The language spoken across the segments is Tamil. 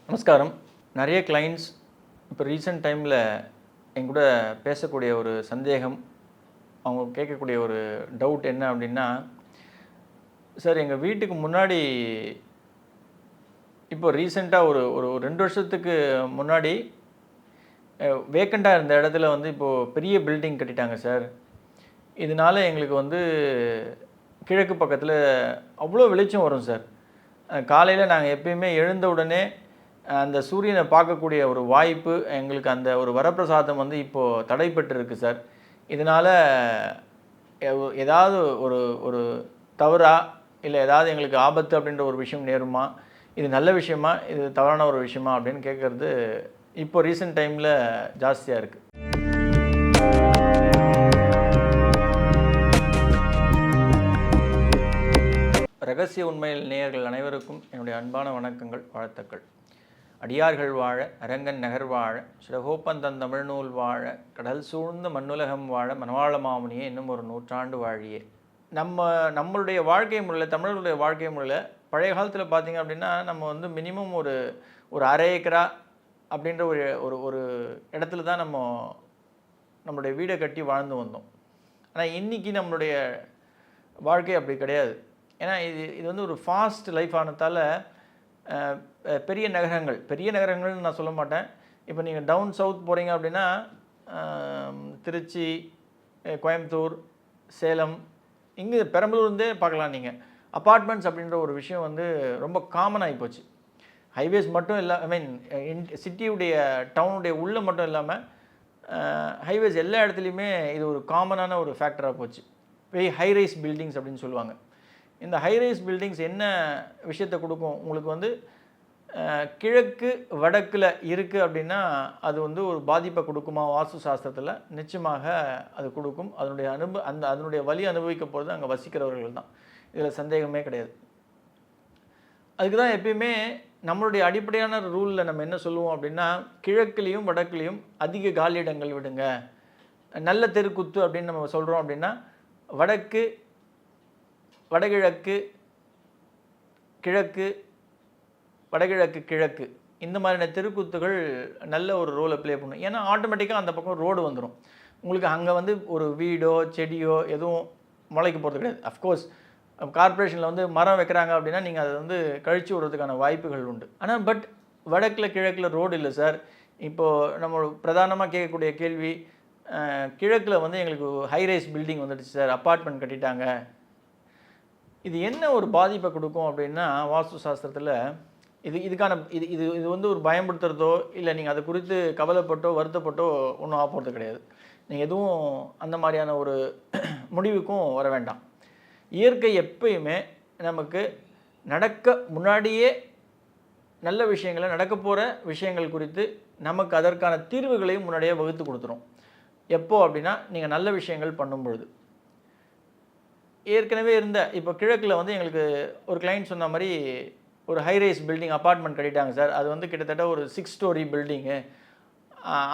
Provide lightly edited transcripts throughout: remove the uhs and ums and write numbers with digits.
நமஸ்காரம். நிறைய கிளைண்ட்ஸ் இப்போ ரீசெண்ட் டைமில் என் கூட பேசக்கூடிய ஒரு சந்தேகம், அவங்க கேட்கக்கூடிய ஒரு டவுட் என்ன அப்படின்னா, சார் எங்கள் வீட்டுக்கு முன்னாடி இப்போ ரீசெண்டாக ஒரு ஒரு 2 வருஷத்துக்கு முன்னாடி வேக்கண்ட்டாக இருந்த இடத்துல வந்து இப்போது பெரிய பில்டிங் கட்டிட்டாங்க சார். இதனால எங்களுக்கு வந்து கிழக்கு பக்கத்தில் அவ்வளோ வெளிச்சம் வரும் சார். காலையில் நாங்கள் எப்பயுமே எழுந்த உடனே அந்த சூரியனை பார்க்கக்கூடிய ஒரு வாய்ப்பு எங்களுக்கு, அந்த ஒரு வரப்பிரசாதம் வந்து இப்போது தடைப்பட்டிருக்கு சார். இதனால் ஏதாவது ஒரு ஒரு தவறா இல்லை ஏதாவது எங்களுக்கு ஆபத்து அப்படின்ற ஒரு விஷயம் நேருமா, இது நல்ல விஷயமா, இது தவறான ஒரு விஷயமா அப்படின்னு கேட்குறது இப்போ ரீசெண்ட் டைமில் ஜாஸ்தியாக இருக்குது. ரகசிய உண்மையில் நேயர்கள் அனைவருக்கும் என்னுடைய அன்பான வணக்கங்கள், வாழ்த்துக்கள். அடியார்கள் வாழ, அரங்கன் நகர் வாழ, சிறகோப்பந்தன் தமிழ்நூல் வாழ, கடல் சூழ்ந்த மண்ணுலகம் வாழ, மனவாள மாமுனியே இன்னும் ஒரு 100 ஆண்டு வாழியே. நம்மளுடைய வாழ்க்கை முறையில், தமிழர்களுடைய வாழ்க்கை முறையில் பழைய காலத்தில் பார்த்திங்க அப்படின்னா, நம்ம வந்து மினிமம் ஒரு அரை ஏக்கரா அப்படின்ற ஒரு இடத்துல தான் நம்மளுடைய வீடை கட்டி வாழ்ந்து வந்தோம். ஆனால் இன்றைக்கி நம்மளுடைய வாழ்க்கை அப்படி கிடையாது. ஏன்னா இது வந்து ஒரு ஃபாஸ்ட் லைஃப் ஆனதால் பெரிய நகரங்கள்னு நான் சொல்ல மாட்டேன். இப்போ நீங்கள் டவுன் சவுத் போகிறீங்க அப்படின்னா, திருச்சி, கோயம்புத்தூர், சேலம், இங்கே பெரம்பலூர்லேருந்தே பார்க்கலாம் நீங்கள். அப்பார்ட்மெண்ட்ஸ் அப்படின்ற ஒரு விஷயம் வந்து ரொம்ப காமன் ஆகி போச்சு. ஹைவேஸ் மட்டும் இல்லை, சிட்டியுடைய டவுனுடைய உள்ளே மட்டும் இல்லாமல் ஹைவேஸ் எல்லா இடத்துலையுமே இது ஒரு காமனான ஒரு ஃபேக்டராக போச்சு. ஹைரைஸ் பில்டிங்ஸ் அப்படின்னு சொல்லுவாங்க. இந்த ஹைரைஸ் பில்டிங்ஸ் என்ன விஷயத்தை கொடுக்கும் உங்களுக்கு வந்து, கிழக்கு வடக்கில் இருக்குது அப்படின்னா அது வந்து ஒரு பாதிப்பை கொடுக்குமா வாஸ்து சாஸ்திரத்தில்? நிச்சயமாக அது கொடுக்கும். அதனுடைய வலி அனுபவிக்க போகிறது அங்கே வசிக்கிறவர்கள் தான், இதில் சந்தேகமே கிடையாது. அதுக்கு தான் எப்பயுமே நம்மளுடைய அடிப்படையான ரூலில் நம்ம என்ன சொல்லுவோம் அப்படின்னா, கிழக்குலேயும் வடக்குலேயும் அதிக காலியிடங்கள் விடுங்க. நல்ல தெருக்குத்து அப்படின்னு நம்ம சொல்கிறோம் அப்படின்னா, வடக்கு, வடகிழக்கு, கிழக்கு, வடகிழக்கு, கிழக்கு, இந்த மாதிரியான தெருக்கூத்துகள் நல்ல ஒரு ரோலை ப்ளே பண்ணும். ஏன்னா ஆட்டோமேட்டிக்காக அந்த பக்கம் ரோடு வந்துடும். உங்களுக்கு அங்கே வந்து ஒரு வீடோ செடியோ எதுவும் முளைக்க போகிறது கிடையாது. அஃப்கோர்ஸ் கார்ப்பரேஷனில் வந்து மரம் வைக்கிறாங்க அப்படின்னா நீங்கள் அதை வந்து கழிச்சு விடுறதுக்கான வாய்ப்புகள் உண்டு. ஆனால் வடக்கில் கிழக்கில் ரோடு இல்லை சார். இப்போது நம்ம பிரதானமாக கேட்கக்கூடிய கேள்வி, கிழக்கில் வந்து எங்களுக்கு ஹைரைஸ் பில்டிங் வந்துடுச்சு சார், அப்பார்ட்மெண்ட் கட்டிட்டாங்க, இது என்ன ஒரு பாதிப்பை கொடுக்கும் அப்படின்னா, வாஸ்து சாஸ்திரத்தில் இது வந்து ஒரு பயன்படுத்துகிறதோ இல்லை நீங்கள் அது குறித்து கவலைப்பட்டோ வருத்தப்பட்டோ ஒன்றும் ஆக கிடையாது. நீங்கள் எதுவும் அந்த மாதிரியான ஒரு முடிவுக்கும் வர வேண்டாம். இயற்கை எப்பயுமே நமக்கு முன்னாடியே நல்ல விஷயங்களை, நடக்க போகிற விஷயங்கள் குறித்து நமக்கு அதற்கான தீர்வுகளையும் முன்னாடியே வகுத்து கொடுத்துரும். எப்போ அப்படின்னா, நீங்கள் நல்ல விஷயங்கள் பண்ணும் பொழுது. ஏற்கனவே இருந்த இப்போ கிழக்கில் வந்து எங்களுக்கு ஒரு கிளைண்ட் சொன்ன மாதிரி ஒரு ஹைரைஸ் பில்டிங் அப்பார்ட்மெண்ட் கட்டிட்டாங்க சார். அது வந்து கிட்டத்தட்ட ஒரு 6 ஸ்டோரி பில்டிங்கு,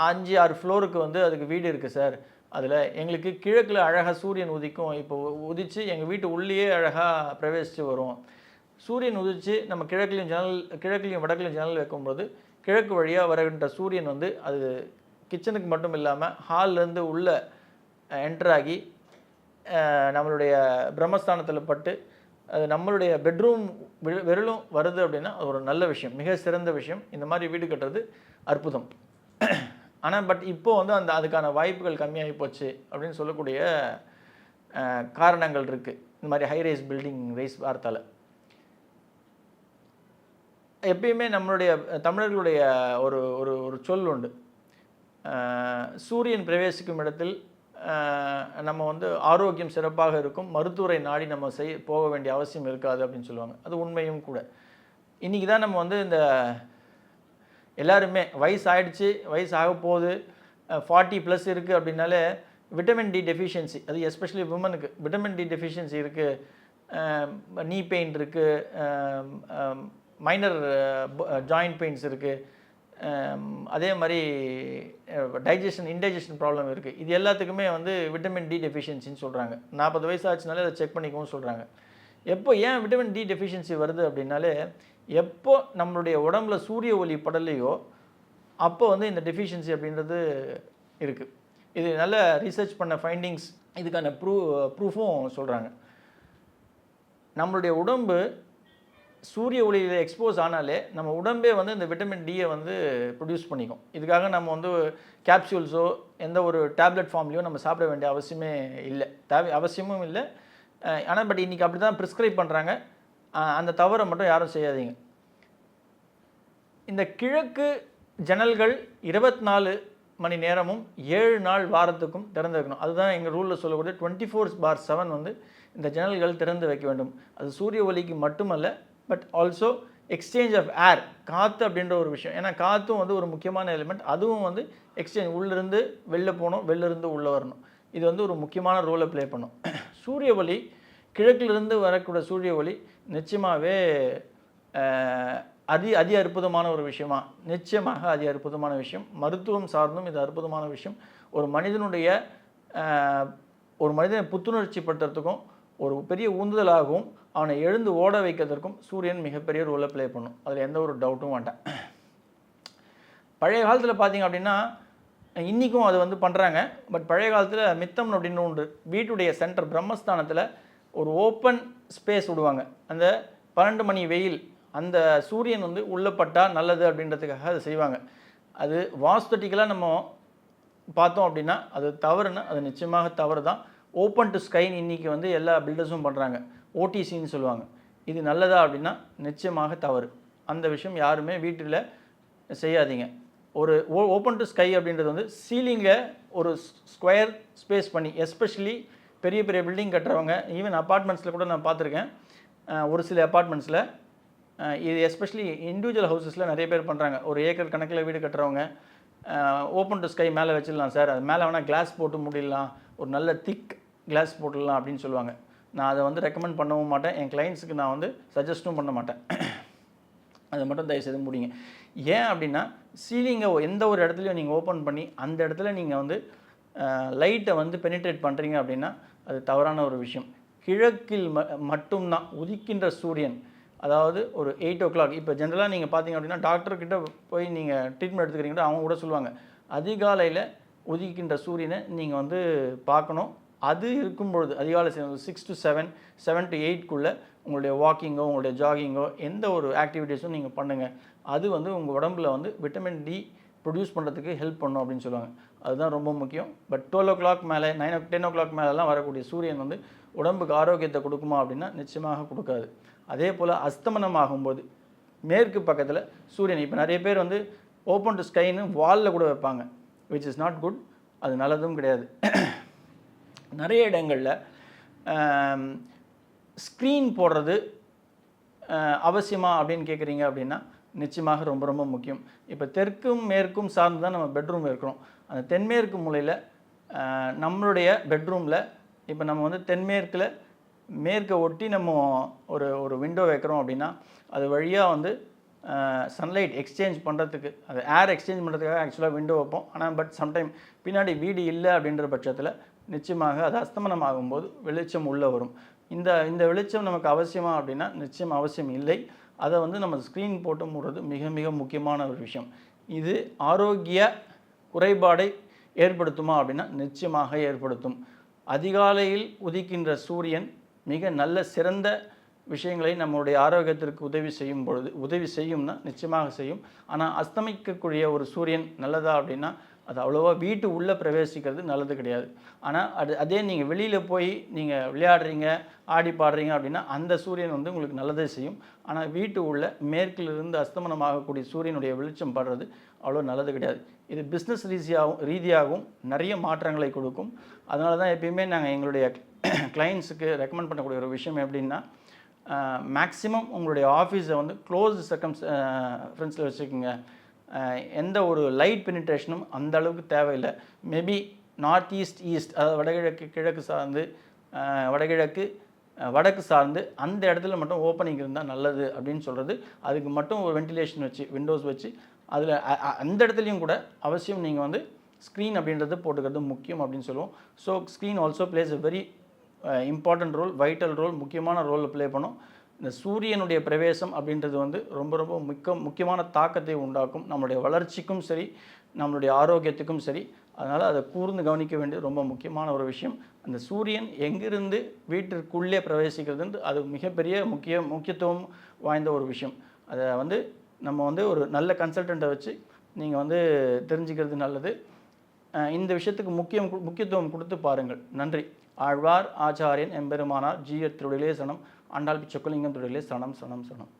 5-6 ஃப்ளோருக்கு வந்து அதுக்கு வீடு இருக்குது சார். அதில் எங்களுக்கு கிழக்கில் அழகாக சூரியன் உதிக்கும். இப்போ உதித்து எங்கள் வீட்டு உள்ளேயே அழகாக பிரவேசித்து வரும். சூரியன் உதித்து நம்ம கிழக்குலையும் வடக்குலையும் ஜன்னல் வைக்கும்போது கிழக்கு வழியாக வருகின்ற சூரியன் வந்து அது கிச்சனுக்கு மட்டும் இல்லாமல் ஹால்லேருந்து உள்ளே என்ட்ராகி நம்மளுடைய பிரம்மஸ்தானத்தில் பட்டு அது நம்மளுடைய பெட்ரூம் வெறும் வருது அப்படின்னா அது ஒரு நல்ல விஷயம், மிக சிறந்த விஷயம். இந்த மாதிரி வீடு கட்டுறது அற்புதம். ஆனால் இப்போது வந்து அதுக்கான வாய்ப்புகள் கம்மியாகி போச்சு அப்படின்னு சொல்லக்கூடிய காரணங்கள் இருக்குது. இந்த மாதிரி ஹைரைஸ் பில்டிங் ரைஸ் வார்த்தால் எப்பயுமே நம்மளுடைய தமிழர்களுடைய ஒரு ஒரு சொல் உண்டு, சூரியன் பிரவேசிக்கும் இடத்தில் நம்ம வந்து ஆரோக்கியம் சிறப்பாக இருக்கும், மருத்துவரை நாடி நம்ம போக வேண்டிய அவசியம் இருக்காது அப்படின்னு சொல்லுவாங்க. அது உண்மையும் கூட. இன்றைக்கி தான் நம்ம வந்து இந்த எல்லாருமே வயசு ஆக போகுது, 40+ இருக்குது அப்படின்னாலே விட்டமின் டி டெஃபிஷியன்சி, அது எஸ்பெஷலி விமனுக்கு விட்டமின் டி டெஃபிஷியன்சி இருக்குது, நீ பெயின் இருக்குது, மைனர் ஜாயிண்ட் பெயின்ஸ் இருக்குது, அதே மாதிரி இன்டைஜஷன் ப்ராப்ளம் இருக்குது. இது எல்லாத்துக்குமே வந்து விட்டமின் டி டெஃபிஷியன்சின்னு சொல்கிறாங்க. 40 வயசு ஆச்சுனாலே அதை செக் பண்ணிக்கவும் சொல்கிறாங்க. ஏன் விட்டமின் டி டெஃபிஷியன்சி வருது அப்படின்னாலே, எப்போ நம்மளுடைய உடம்புல சூரிய ஒளி படலையோ அப்போ வந்து இந்த டெஃபிஷியன்சி அப்படின்றது இருக்குது. இது நல்ல ரீசர்ச் பண்ண ஃபைண்டிங்ஸ், இதுக்கான ப்ரூஃபும் சொல்கிறாங்க. நம்மளுடைய உடம்பு சூரிய ஒளியில் எக்ஸ்போஸ் ஆனாலே நம்ம உடம்பே வந்து இந்த விட்டமின் டியை வந்து ப்ரொடியூஸ் பண்ணிக்கும். இதுக்காக நம்ம வந்து கேப்சூல்ஸோ எந்த ஒரு டேப்லெட் ஃபார்ம்லேயோ நம்ம சாப்பிட வேண்டிய அவசியமே இல்லை, அவசியமும் இல்லை. ஆனால் பட் இன்றைக்கி அப்படி தான் ப்ரிஸ்கிரைப் பண்ணுறாங்க. அந்த தவறை மட்டும் யாரும் செய்யாதீங்க. இந்த கிழக்கு ஜன்னல்கள் 24 மணி நேரமும் 7 நாள் வாரத்துக்கும் திறந்து வைக்கணும். அதுதான் எங்கள் ரூலில் சொல்லக்கூடிய 24/7 வந்து இந்த ஜன்னல்கள் திறந்து வைக்க வேண்டும். அது சூரிய ஒளிக்கு மட்டுமல்ல, but also exchange of air, காற்று அப்படின்ற ஒரு விஷயம். ஏன்னா காற்றும் வந்து ஒரு முக்கியமான எலிமெண்ட். அதுவும் வந்து எக்ஸ்சேஞ்ச், உள்ளிருந்து வெளில போகணும், வெளிலிருந்து உள்ளே வரணும். இது வந்து ஒரு முக்கியமான ரோலை ப்ளே பண்ணும். சூரிய ஒளி, கிழக்கிலிருந்து வரக்கூடிய சூரிய ஒளி நிச்சயமாகவே அதி அற்புதமான ஒரு விஷயமா, நிச்சயமாக அதி அற்புதமான விஷயம். மருத்துவம் சார்ந்தும் இது அற்புதமான விஷயம். ஒரு மனிதனை புத்துணர்ச்சி படுத்துறதுக்கும் ஒரு பெரிய ஊந்துதலாகவும் அவனை எழுந்து ஓட வைக்கிறதுக்கும் சூரியன் மிகப்பெரிய ரோலை ப்ளே பண்ணும். அதில் எந்த ஒரு டவுட்டும் வேண்டாம். பழைய காலத்தில் பார்த்தீங்க அப்படின்னா, இன்றைக்கும் அது வந்து பண்ணுறாங்க. பட் பழைய காலத்தில் மித்தம் அப்படின்னு ஒன்று, வீட்டுடைய சென்டர் பிரம்மஸ்தானத்தில் ஒரு ஓப்பன் ஸ்பேஸ் விடுவாங்க. அந்த 12 மணி வெயில், அந்த சூரியன் வந்து உள்ளப்பட்டால் நல்லது அப்படின்றதுக்காக அதை செய்வாங்க. அது வாஸ்துட்டிக்கலாக நம்ம பார்த்தோம் அப்படின்னா அது தவறுன்னு, அது நிச்சயமாக தவறு தான். ஓப்பன் டு ஸ்கைன்னு இன்றைக்கி வந்து எல்லா பில்டர்ஸும் பண்ணுறாங்க, ஓடிசின்னு சொல்லுவாங்க. இது நல்லதா அப்படின்னா நிச்சயமாக தவறு. அந்த விஷயம் யாருமே வீட்டில் செய்யாதீங்க. ஒரு ஓப்பன் டு ஸ்கை அப்படின்றது வந்து சீலிங்கில் ஒரு ஸ்கொயர் ஸ்பேஸ் பண்ணி, எஸ்பெஷலி பெரிய பெரிய பில்டிங் கட்டுறவங்க, ஈவன் அப்பார்ட்மெண்ட்ஸில் கூட நான் பார்த்துருக்கேன். ஒரு சில அப்பார்ட்மெண்ட்ஸில் இது எஸ்பெஷலி இண்டிவிஜுவல் ஹவுசஸில் நிறைய பேர் பண்ணுறாங்க. ஒரு ஏக்கர் கணக்கில் வீடு கட்டுறவங்க ஓப்பன் டு ஸ்கை மேலே வச்சிடலாம் சார், அது மேலே வேணால் கிளாஸ் போட்டு முடிடலாம், ஒரு நல்ல திக் கிளாஸ் போட்டுடலாம் அப்படின்னு சொல்லுவாங்க. நான் அதை வந்து ரெக்கமெண்ட் பண்ணவும் மாட்டேன், என் கிளைண்ட்ஸுக்கு நான் வந்து சஜஸ்ட்டும் பண்ண மாட்டேன். அதை மட்டும் தயவுசெய்து முடிங்க. ஏன் அப்படின்னா, சீலிங்கை எந்த ஒரு இடத்துலையும் நீங்கள் ஓப்பன் பண்ணி அந்த இடத்துல நீங்கள் வந்து லைட்டை வந்து பெனிட்ரேட் பண்ணுறீங்க அப்படின்னா அது தவறான ஒரு விஷயம். கிழக்கில் மட்டும்தான் உதிக்கின்ற சூரியன், அதாவது ஒரு 8 o'clock. இப்போ ஜென்ரலாக நீங்கள் பார்த்தீங்க அப்படின்னா டாக்டர்கிட்ட போய் நீங்கள் ட்ரீட்மெண்ட் எடுத்துக்கிறீங்கன்னா அவங்க கூட சொல்லுவாங்க, அதிகாலையில் உதிக்கின்ற சூரியனை நீங்கள் வந்து பார்க்கணும். அது இருக்கும்பொழுது அதிகாலை 6 to 7, 7 to 8க்குள்ளே உங்களுடைய வாக்கிங்கோ உங்களுடைய ஜாகிங்கோ எந்த ஒரு ஆக்டிவிட்டீஸும் நீங்கள் பண்ணுங்கள். அது வந்து உங்கள் உடம்புல வந்து விட்டமின் டி ப்ரொடியூஸ் பண்ணுறதுக்கு ஹெல்ப் பண்ணும் அப்படின்னு சொல்லுவாங்க. அதுதான் ரொம்ப முக்கியம். பட் 12 o'clock மேலே 10 o'clock மேலெலாம் வரக்கூடிய சூரியன் வந்து உடம்புக்கு ஆரோக்கியத்தை கொடுக்குமா அப்படின்னா நிச்சயமாக கொடுக்காது. அதே போல் அஸ்தமனம் ஆகும்போது மேற்கு பக்கத்தில் சூரியன், இப்போ நிறைய பேர் வந்து ஓப்பன் டு ஸ்கைன்னு வாலில் கூட வைப்பாங்க, விச் இஸ் நாட் குட். அது நல்லதும் கிடையாது. நிறைய இடங்களில் ஸ்க்ரீன் போடுறது அவசியமா அப்படின்னு கேட்குறீங்க அப்படின்னா நிச்சயமாக ரொம்ப ரொம்ப முக்கியம். இப்போ தெற்கும் மேற்கும் சார்ந்து தான் நம்ம பெட்ரூம் இருக்கிறோம். அந்த தென்மேற்கு மூலையில் நம்மளுடைய பெட்ரூமில் இப்போ நம்ம வந்து தென்மேற்கில் மேற்கை ஒட்டி நம்ம ஒரு விண்டோ வைக்கிறோம் அப்படின்னா அது வழியாக வந்து சன்லைட் எக்ஸ்சேஞ்ச் பண்ணுறதுக்கு, அது ஏர் எக்ஸ்சேஞ்ச் பண்ணுறதுக்காக ஆக்சுவலாக விண்டோ வைப்போம். ஆனால் பட் சம்டைம் பின்னாடி வீடு இல்லை அப்படின்ற பட்சத்தில் நிச்சயமாக அது அஸ்தமனம் ஆகும்போது வெளிச்சம் உள்ளே வரும். இந்த வெளிச்சம் நமக்கு அவசியமா அப்படின்னா நிச்சயம் அவசியம் இல்லை. அதை வந்து நம்ம ஸ்க்ரீன் போட்டு மூடுறது மிக மிக முக்கியமான ஒரு விஷயம். இது ஆரோக்கிய குறைபாடை ஏற்படுத்துமா அப்படின்னா நிச்சயமாக ஏற்படுத்தும். அதிகாலையில் உதிக்கின்ற சூரியன் மிக நல்ல சிறந்த விஷயங்களை நம்மளுடைய ஆரோக்கியத்திற்கு உதவி செய்யும்னா நிச்சயமாக செய்யும். ஆனால் அஸ்தமிக்கக்கூடிய ஒரு சூரியன் நல்லதா அப்படின்னா அது அவ்வளோவா வீட்டு உள்ளே பிரவேசிக்கிறது நல்லது கிடையாது. ஆனால் அதே நீங்கள் வெளியில் போய் நீங்கள் விளையாடுறீங்க, ஆடி பாடுறீங்க அப்படின்னா அந்த சூரியன் வந்து உங்களுக்கு நல்லதே செய்யும். ஆனால் வீட்டு உள்ள மேற்கிலிருந்து அஸ்தமனமாகக்கூடிய சூரியனுடைய வெளிச்சம் படுறது அவ்வளோ நல்லது கிடையாது. இது பிஸ்னஸ் ரீதியாகவும் நிறைய மாற்றங்களை கொடுக்கும். அதனால தான் எப்பயுமே நாங்கள் எங்களுடைய கிளைண்ட்ஸுக்கு ரெக்கமெண்ட் பண்ணக்கூடிய ஒரு விஷயம் எப்படின்னா, மேக்ஸிமம் உங்களுடைய ஆஃபீஸை வந்து க்ளோஸ் ஃப்ரெண்ட்ஸில் வச்சுக்கோங்க. எந்த ஒரு லைட் பெனிட்ரேஷனும் அந்த அளவுக்கு தேவையில்லை. மேபி நார்த் ஈஸ்ட் அதாவது வடகிழக்கு சார்ந்து வடக்கு சார்ந்து அந்த இடத்துல மட்டும் ஓப்பனிங் இருந்தால் நல்லது அப்படின்னு சொல்கிறது. அதுக்கு மட்டும் ஒரு வென்டிலேஷன் வச்சு விண்டோஸ் வச்சு அதில் அந்த இடத்துலையும் கூட அவசியம் நீங்கள் வந்து ஸ்க்ரீன் அப்படின்றது போட்டுக்கிறது முக்கியம் அப்படின்னு சொல்லுவோம். So screen also plays a very important role, vital role, முக்கியமான ரோல் ப்ளே பண்ணும். இந்த சூரியனுடைய பிரவேசம் அப்படின்றது வந்து ரொம்ப ரொம்ப முக்கியமான தாக்கத்தை உண்டாக்கும். நம்மளுடைய வளர்ச்சிக்கும் சரி, நம்மளுடைய ஆரோக்கியத்துக்கும் சரி. அதனால் அதை கூர்ந்து கவனிக்க வேண்டியது ரொம்ப முக்கியமான ஒரு விஷயம். அந்த சூரியன் எங்கிருந்து வீட்டிற்குள்ளே பிரவேசிக்கிறதுன்ட்டு அது மிகப்பெரிய முக்கியத்துவம் வாய்ந்த ஒரு விஷயம். அதை வந்து நம்ம வந்து ஒரு நல்ல கன்சல்டண்ட்டை வச்சு நீங்கள் வந்து தெரிஞ்சுக்கிறது நல்லது. இந்த விஷயத்துக்கு முக்கியத்துவம் கொடுத்து பாருங்கள். நன்றி. ஆழ்வார் ஆச்சாரியன் எம்பெருமானார் ஜீயர் திருவடிகளே சரணம். ஆண்டாள் பிச்சக்குலிங்கம் திருவடிகளே சரணம் சரணம் சரணம்.